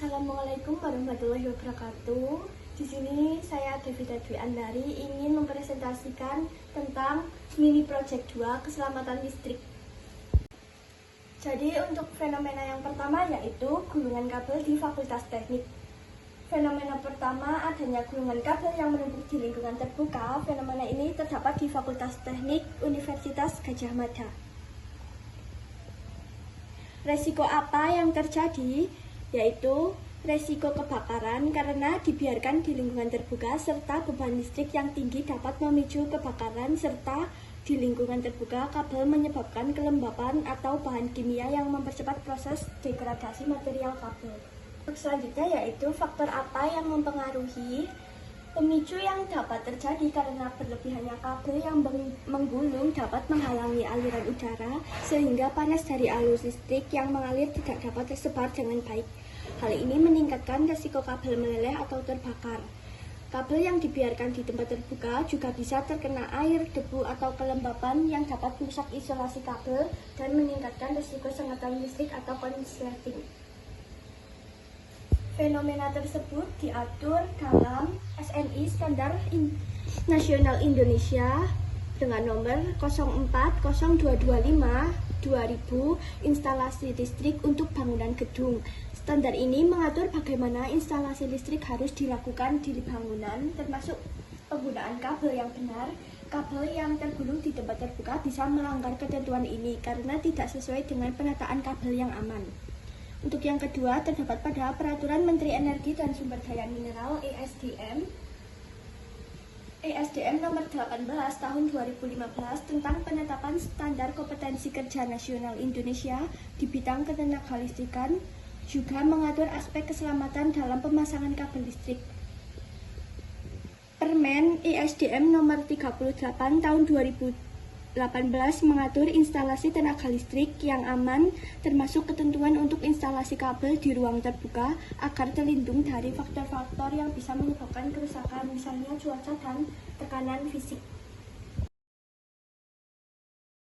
Assalamualaikum warahmatullahi wabarakatuh. Di sini saya Devita Dwi Andari ingin mempresentasikan tentang mini project 2 keselamatan listrik. Jadi untuk fenomena yang pertama yaitu gulungan kabel di Fakultas Teknik. Fenomena pertama adanya gulungan kabel yang menumpuk di lingkungan terbuka. Fenomena ini terdapat di Fakultas Teknik Universitas Gadjah Mada. Resiko apa yang terjadi? Yaitu resiko kebakaran karena dibiarkan di lingkungan terbuka serta beban listrik yang tinggi dapat memicu kebakaran serta di lingkungan terbuka kabel menyebabkan kelembapan atau bahan kimia yang mempercepat proses degradasi material kabel. Selanjutnya yaitu faktor apa yang mempengaruhi. Pemicu yang dapat terjadi karena berlebihannya kabel yang menggulung dapat menghalangi aliran udara sehingga panas dari arus listrik yang mengalir tidak dapat tersebar dengan baik. Hal ini meningkatkan risiko kabel meleleh atau terbakar. Kabel yang dibiarkan di tempat terbuka juga bisa terkena air, debu, atau kelembapan yang dapat merusak isolasi kabel dan meningkatkan risiko sengatan listrik atau konsleting. Fenomena tersebut diatur dalam SNI Standar Nasional Indonesia dengan nomor 040225/2000 instalasi listrik untuk bangunan gedung. Standar ini mengatur bagaimana instalasi listrik harus dilakukan di bangunan, termasuk penggunaan kabel yang benar. Kabel yang tergulung di tempat terbuka bisa melanggar ketentuan ini karena tidak sesuai dengan penataan kabel yang aman. Untuk yang kedua, terdapat pada Peraturan Menteri Energi dan Sumber Daya Mineral ESDM nomor 18 tahun 2015 tentang penetapan standar kompetensi kerja nasional Indonesia di bidang ketenagalistrikan, juga mengatur aspek keselamatan dalam pemasangan kabel listrik. Permen ESDM nomor 38 tahun 2018 mengatur instalasi tenaga listrik yang aman, termasuk ketentuan untuk instalasi kabel di ruang terbuka agar terlindung dari faktor-faktor yang bisa menyebabkan kerusakan, misalnya cuaca dan tekanan fisik.